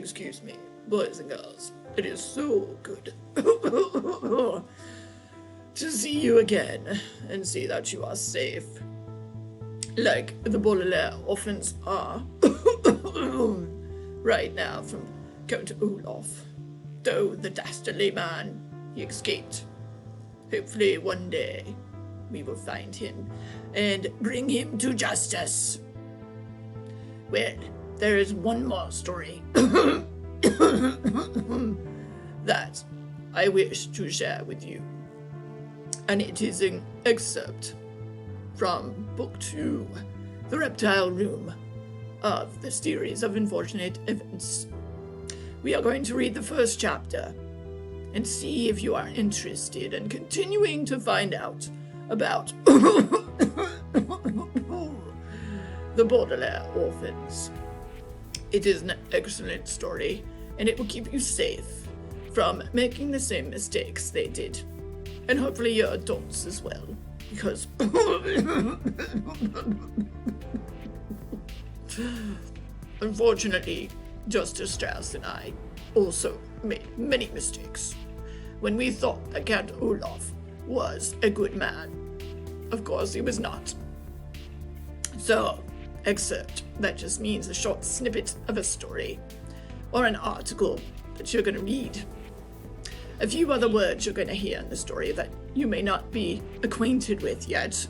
Excuse me, boys and girls. It is so good to see you again and see that you are safe. Like the Baudelaire orphans are right now from Count Olaf. Though the dastardly man, he escaped. Hopefully one day we will find him and bring him to justice. Well, there is one more story that I wish to share with you. And it is an excerpt from Book 2, The Reptile Room, of the series of unfortunate events. We are going to read the first chapter and see if you are interested in continuing to find out about the Baudelaire orphans. It is an excellent story, and it will keep you safe from making the same mistakes they did. And hopefully you're adults as well, because unfortunately, Justice Strauss and I also made many mistakes when we thought that Count Olaf was a good man. Of course, he was not. So, excerpt, that just means a short snippet of a story or an article that you're going to read. A few other words you're going to hear in the story that you may not be acquainted with yet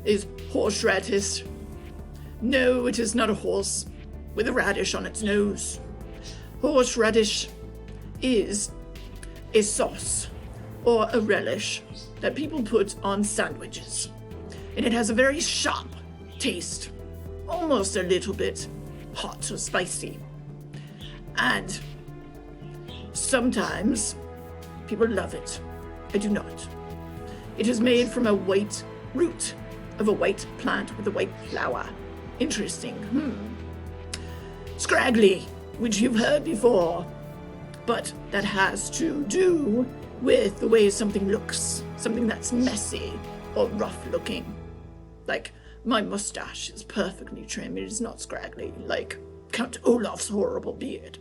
is horseradish. No, it is not a horse with a radish on its nose. Horseradish is a sauce or a relish that people put on sandwiches. And it has a very sharp taste, almost a little bit hot or spicy. And sometimes people love it. I do not. It is made from a white root of a white plant with a white flower. Interesting. Scraggly, which you've heard before, but that has to do with the way something looks, something that's messy or rough looking. Like my mustache is perfectly trim, it is not scraggly, like Count Olaf's horrible beard.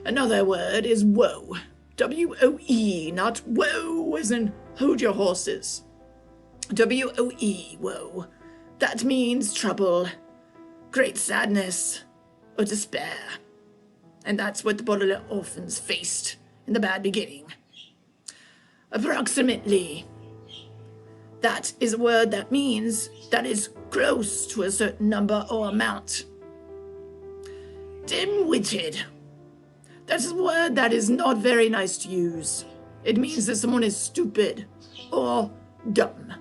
Another word is woe. W-O-E, not woe as in hold your horses. W-O-E, woe. That means trouble, great sadness, or despair. And that's what the Baudelaire orphans faced in the bad beginning. Approximately. That is a word that means that is close to a certain number or amount. Dim-witted. That's a word that is not very nice to use. It means that someone is stupid or dumb.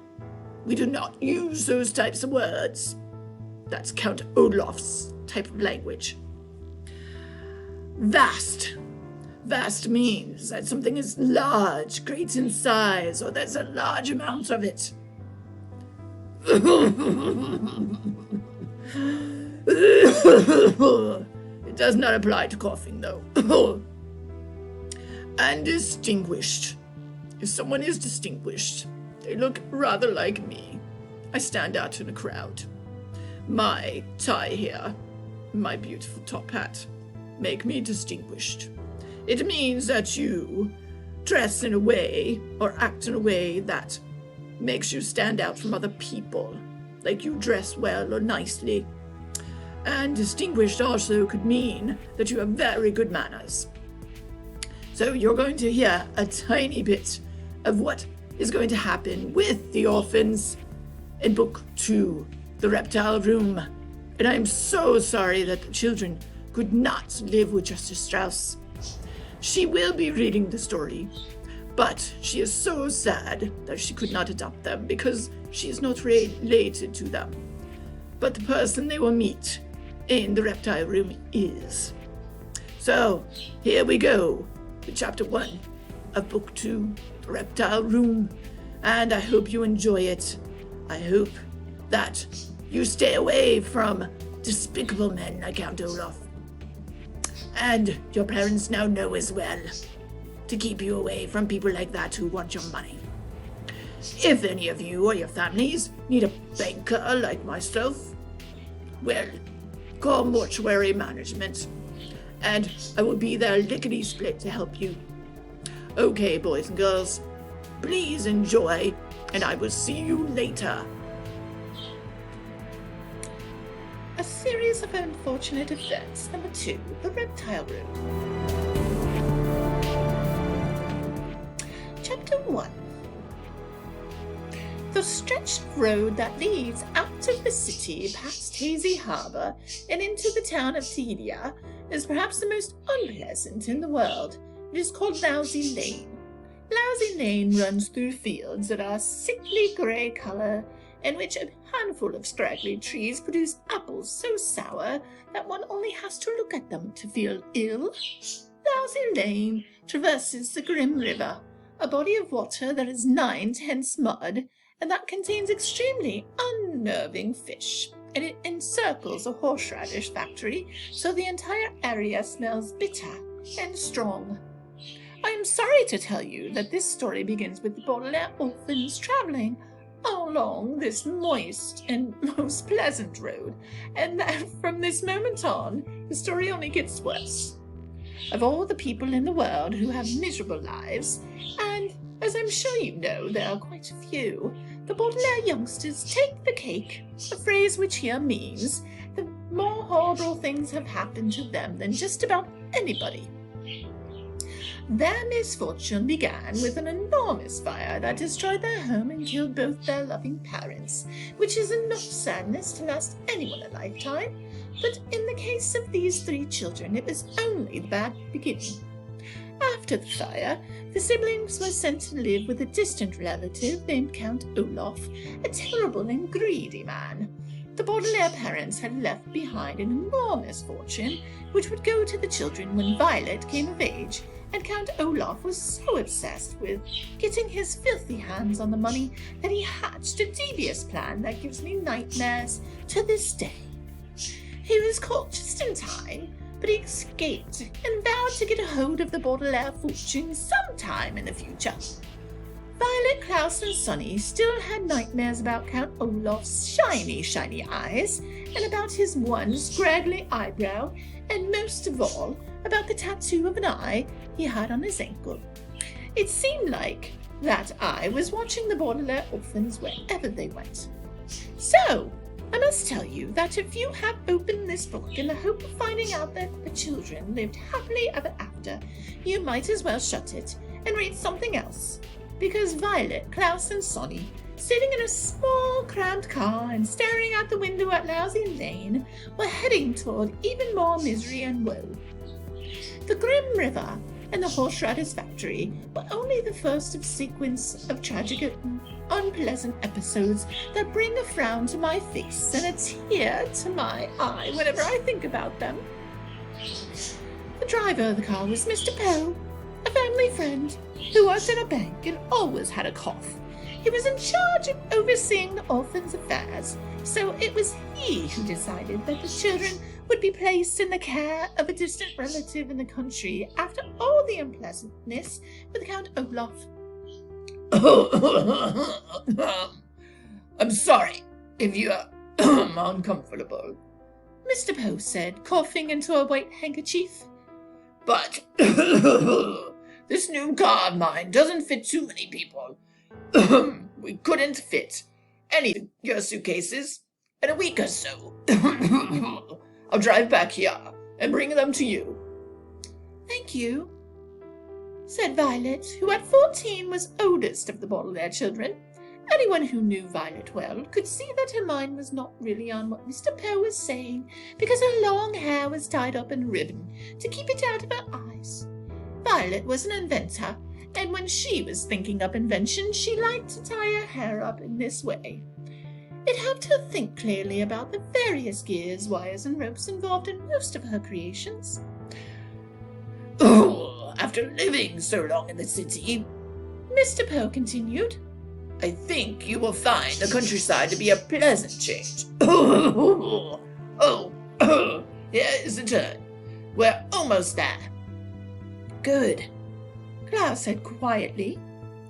We do not use those types of words. That's Count Olaf's type of language. Vast. Vast means that something is large, great in size, or there's a large amount of it. It does not apply to coughing, though. And distinguished. If someone is distinguished, they look rather like me. I stand out in a crowd. My tie here, my beautiful top hat, make me distinguished. It means that you dress in a way or act in a way that makes you stand out from other people, like you dress well or nicely. And distinguished also could mean that you have very good manners. So you're going to hear a tiny bit of what is going to happen with the orphans in Book 2, The Reptile Room. And I'm so sorry that the children could not live with Justice Strauss. She will be reading the story, but she is so sad that she could not adopt them because she is not related to them. But the person they will meet in the Reptile Room is. So, here we go with Chapter 1 of Book 2, The Reptile Room, and I hope you enjoy it. I hope that you stay away from despicable men like Count Olaf. And your parents now know as well to keep you away from people like that who want your money. If any of you or your families need a banker like myself, well, call mortuary management and I will be there lickety-split to help you. Okay, boys and girls, please enjoy, and I will see you later. A series of unfortunate events. Number 2, the Reptile Room. Chapter 1. The stretch of road that leads out of the city past Hazy Harbour and into the town of Tedia is perhaps the most unpleasant in the world. It is called Lousy Lane. Lousy Lane runs through fields that are sickly grey colour, in which a handful of straggly trees produce apples so sour that one only has to look at them to feel ill. Lousy Lane traverses the Grim River, a body of water that is 9/10 mud, and that contains extremely unnerving fish, and it encircles a horseradish factory, so the entire area smells bitter and strong. I am sorry to tell you that this story begins with the Baudelaire orphans travelling along this moist and most pleasant road, and that from this moment on, the story only gets worse. Of all the people in the world who have miserable lives, and as I'm sure you know, there are quite a few, the Baudelaire youngsters take the cake, a phrase which here means that more horrible things have happened to them than just about anybody. Their misfortune began with an enormous fire that destroyed their home and killed both their loving parents, which is enough sadness to last anyone a lifetime, but in the case of these 3 children it was only the bad beginning. After the fire, the siblings were sent to live with a distant relative named Count Olaf, a terrible and greedy man. The Baudelaire parents had left behind an enormous fortune, which would go to the children when Violet came of age, and Count Olaf was so obsessed with getting his filthy hands on the money that he hatched a devious plan that gives me nightmares to this day. He was caught just in time, but he escaped and vowed to get a hold of the Baudelaire fortune sometime in the future. Violet, Klaus, and Sonny still had nightmares about Count Olaf's shiny eyes, and about his one scraggly eyebrow, and most of all, about the tattoo of an eye he had on his ankle. It seemed like that eye was watching the Baudelaire orphans wherever they went. So, I must tell you that if you have opened this book in the hope of finding out that the children lived happily ever after, you might as well shut it and read something else, because Violet, Klaus, and Sonny, sitting in a small cramped car and staring out the window at Lousy Lane, were heading toward even more misery and woe. The Grim River and the horseradish factory were only the first of sequence of tragic and unpleasant episodes that bring a frown to my face and a tear to my eye whenever I think about them. The driver of the car was Mr. Poe, a family friend who worked in a bank and always had a cough. He was in charge of overseeing the orphans' affairs, so it was he who decided that the children would be placed in the care of a distant relative in the country after all the unpleasantness with Count Olaf. I'm sorry if you are uncomfortable, Mr. Poe said, coughing into a white handkerchief. But this new car of mine doesn't fit too many people. We couldn't fit any of your suitcases in a week or so. I'll drive back here and bring them to you. Thank you, said Violet, who at 14 was oldest of the Baudelaire children. Anyone who knew Violet well could see that her mind was not really on what Mr. Poe was saying, because her long hair was tied up in a ribbon to keep it out of her eyes. Violet was an inventor, and when she was thinking up inventions, she liked to tie her hair up in this way. It helped her think clearly about the various gears, wires, and ropes involved in most of her creations. Oh, after living so long in the city, Mr. Poe continued, I think you will find the countryside to be a pleasant change. Here is the turn. We're almost there. Good, Klaus said quietly.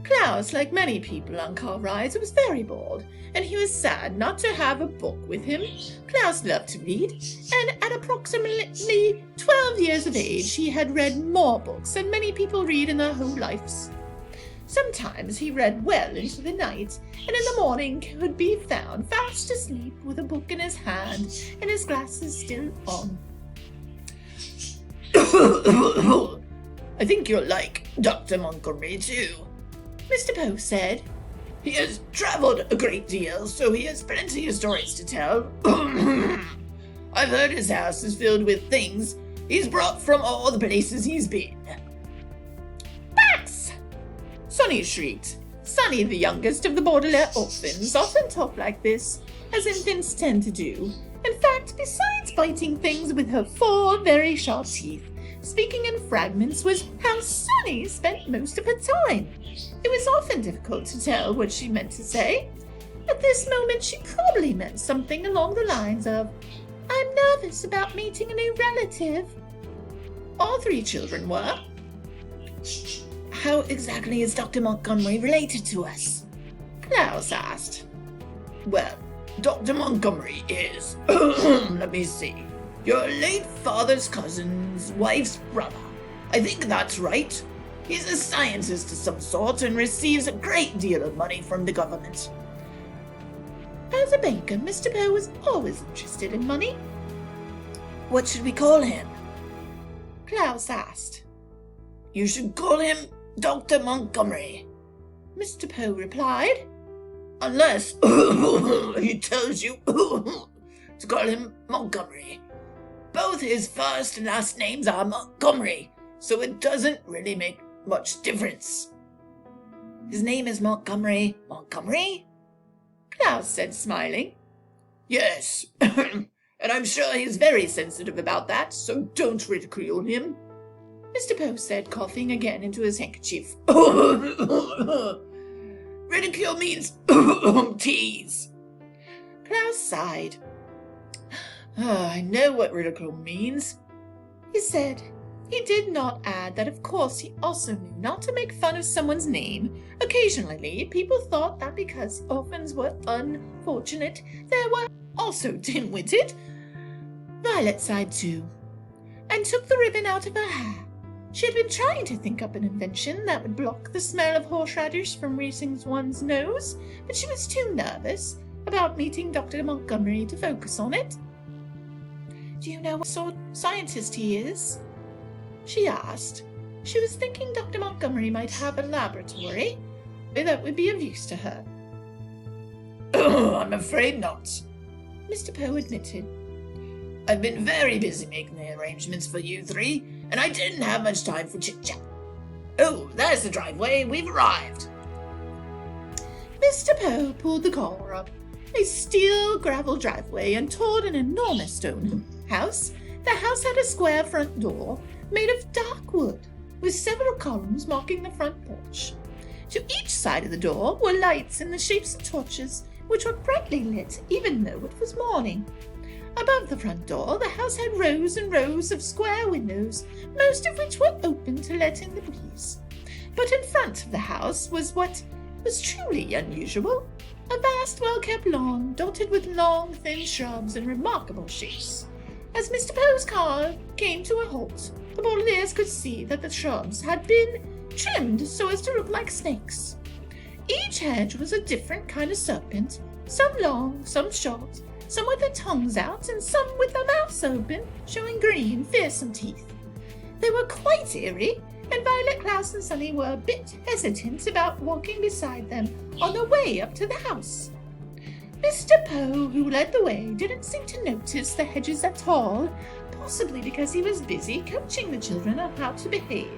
Klaus, like many people on car rides, was very bored, and he was sad not to have a book with him. Klaus loved to read, and at approximately 12 years of age he had read more books than many people read in their whole lives. Sometimes he read well into the night, and in the morning could be found fast asleep with a book in his hand and his glasses still on. I think you're like Dr. Montgomery, too, Mr. Poe said. He has traveled a great deal, so he has plenty of stories to tell. I've heard his house is filled with things he's brought from all the places he's been. Bats! Sonny shrieked. Sonny, the youngest of the Baudelaire orphans, often talked like this, as infants tend to do. In fact, besides biting things with her 4 very sharp teeth, speaking in fragments was how Sonny spent most of her time. It was often difficult to tell what she meant to say. At this moment, she probably meant something along the lines of, "I'm nervous about meeting a new relative." All 3 children were. How exactly is Dr. Montgomery related to us? Klaus asked. Well, Dr. Montgomery is, let me see, your late father's cousin's wife's brother. I think that's right. He's a scientist of some sort and receives a great deal of money from the government. As a banker, Mr. Poe was always interested in money. What should we call him? Klaus asked. You should call him Dr. Montgomery, Mr. Poe replied. Unless he tells you to call him Montgomery. Both his first and last names are Montgomery, so it doesn't really make much difference. His name is Montgomery. Montgomery? Klaus said, smiling. Yes, and I'm sure he's very sensitive about that, so don't ridicule him. Mr. Poe said, coughing again into his handkerchief. Ridicule means tease. Klaus sighed. I know what ridicule means, he said. He did not add that of course he also knew not to make fun of someone's name. Occasionally, people thought that because orphans were unfortunate, they were also dim-witted. Violet sighed too, and took the ribbon out of her hair. She had been trying to think up an invention that would block the smell of horseradish from reaching one's nose, but she was too nervous about meeting Dr. Montgomery to focus on it. "Do you know what sort of scientist he is?" she asked. She was thinking Dr. Montgomery might have a laboratory that would be of use to her. I'm afraid not, Mr. Poe admitted. I've been very busy making the arrangements for you 3, and I didn't have much time for chit-chat. Oh, there's the driveway. We've arrived. Mr. Poe pulled the car up a steel gravel driveway and toward an enormous stone house. The house had a square front door made of dark wood, with several columns marking the front porch. To each side of the door were lights in the shapes of torches, which were brightly lit even though it was morning. Above the front door, the house had rows and rows of square windows, most of which were open to let in the breeze. But in front of the house was what was truly unusual, a vast, well-kept lawn dotted with long, thin shrubs in remarkable shapes. As Mr. Poe's car came to a halt, the Baudelaires could see that the shrubs had been trimmed so as to look like snakes. Each hedge was a different kind of serpent, some long, some short, some with their tongues out, and some with their mouths open, showing green, fearsome teeth. They were quite eerie, and Violet, Klaus, and Sonny were a bit hesitant about walking beside them on their way up to the house. Mr. Poe, who led the way, didn't seem to notice the hedges at all, possibly because he was busy coaching the children on how to behave.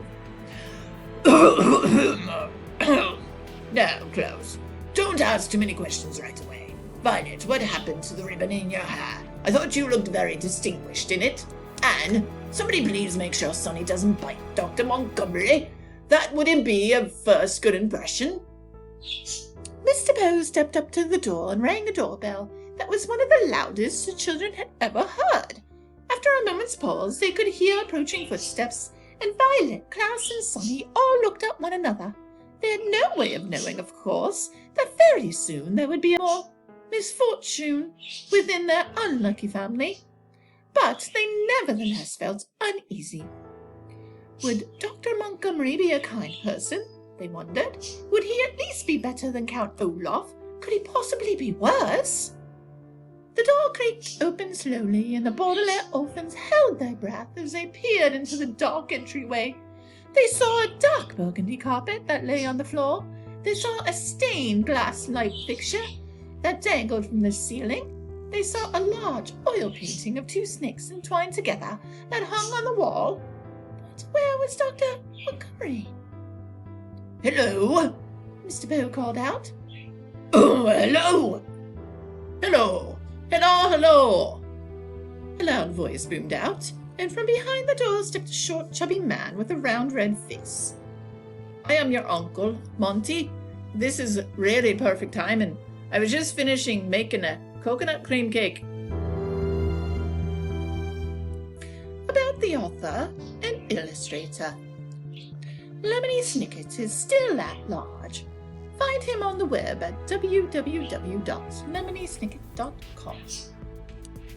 Now, Klaus, don't ask too many questions right away. Violet, what happened to the ribbon in your hair? I thought you looked very distinguished in it. And somebody please make sure Sonny doesn't bite Dr. Montgomery. That wouldn't be a first good impression. Mr. Poe stepped up to the door and rang a doorbell that was one of the loudest the children had ever heard. After a moment's pause, they could hear approaching footsteps, and Violet, Klaus, and Sonny all looked at one another. They had no way of knowing, of course, that very soon there would be more misfortune within their unlucky family. But they nevertheless felt uneasy. Would Dr. Montgomery be a kind person? They wondered. Would he at least be better than Count Olaf? Could he possibly be worse? The door creaked open slowly, and the Baudelaire orphans held their breath as they peered into the dark entryway. They saw a dark burgundy carpet that lay on the floor. They saw a stained glass light fixture that dangled from the ceiling. They saw a large oil painting of two snakes entwined together that hung on the wall. But where was Dr. Montgomery? Hello? Mr. Bow called out. Oh, hello! Hello! Hello, hello! A loud voice boomed out, and from behind the door stepped a short, chubby man with a round red face. I am your uncle, Monty. This is really perfect timing. I was just finishing making a coconut cream cake. About the author and illustrator. Lemony Snicket is still at large. Find him on the web at www.lemonysnicket.com.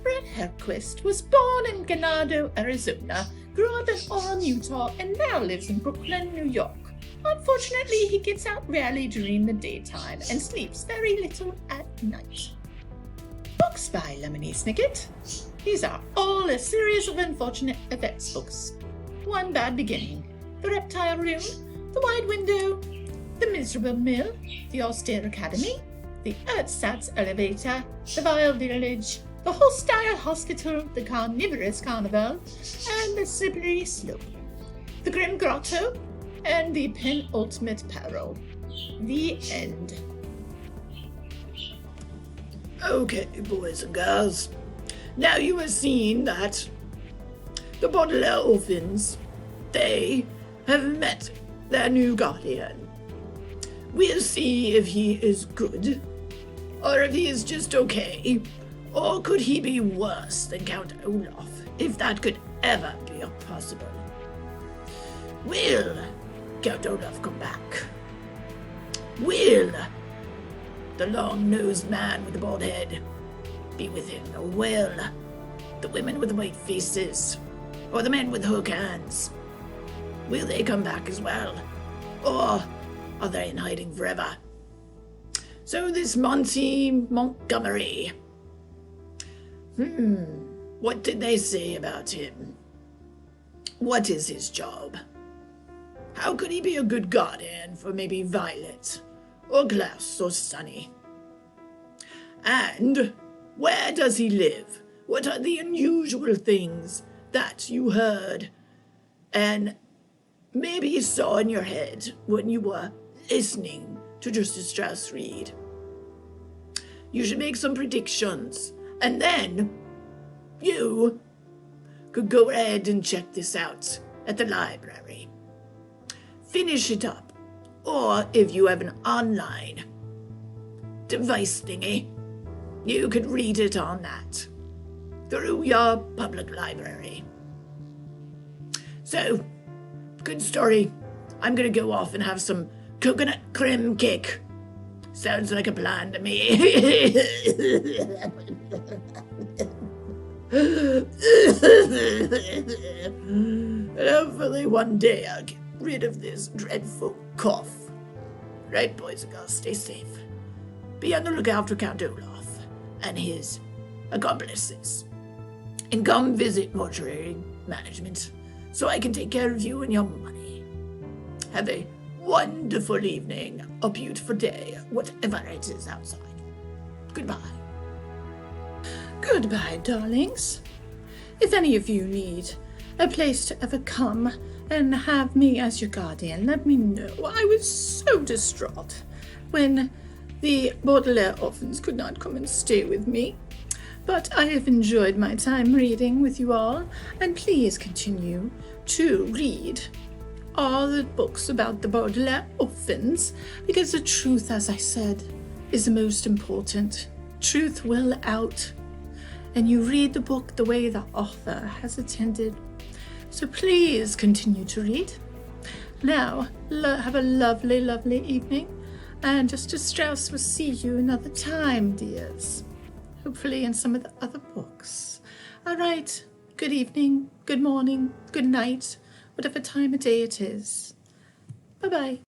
Brett Herquist was born in Ganado, Arizona, grew up in Orem, Utah, and now lives in Brooklyn, New York. Unfortunately, he gets out rarely during the daytime and sleeps very little at night. Books by Lemony Snicket. These are all a series of unfortunate effects books. One Bad Beginning, The Reptile Room, The Wide Window, The Miserable Mill, The Austere Academy, The Earthsats Elevator, The Vile Village, The Hostile Hospital, The Carnivorous Carnival, and The Slippery Slope, The Grim Grotto, and The Penultimate Peril. The end. Okay, boys and girls. Now you have seen that the Baudelaire orphans, they have met their new guardian. We'll see if he is good, or if he is just okay, or could he be worse than Count Olaf, if that could ever be possible. Will Count Olaf come back? Will the long-nosed man with the bald head be with him, or will the women with the white faces, or the men with hook hands, will they come back as well, or are they in hiding forever? So this Monty Montgomery, what did they say about him? What is his job? How could he be a good guardian for maybe Violet, or Klaus, or Sunny? And where does he live? What are the unusual things that you heard and maybe saw in your head when you were listening to Justice Strauss read? You should make some predictions, and then you could go ahead and check this out at the library. Finish it up, or if you have an online device thingy, you could read it on that through your public library. So, good story. I'm gonna go off and have some coconut cream cake. Sounds like a plan to me. And hopefully one day I'll get rid of this dreadful cough. Right, boys and girls, stay safe. Be on the lookout for Count Olaf and his accomplices. And come visit mortuary management so I can take care of you and your money. Have a wonderful evening, a beautiful day, whatever it is outside. Goodbye. Goodbye, darlings. If any of you need a place to ever come and have me as your guardian, let me know. I was so distraught when the Baudelaire orphans could not come and stay with me. But I have enjoyed my time reading with you all, and please continue to read all the books about the Baudelaire orphans, because the truth, as I said, is the most important. Truth will out, and you read the book the way the author has intended. So please continue to read. Now, have a lovely, lovely evening, and Justice Strauss will see you another time, dears. Hopefully in some of the other books. All right, good evening, good morning, good night, whatever time of day it is. Bye-bye.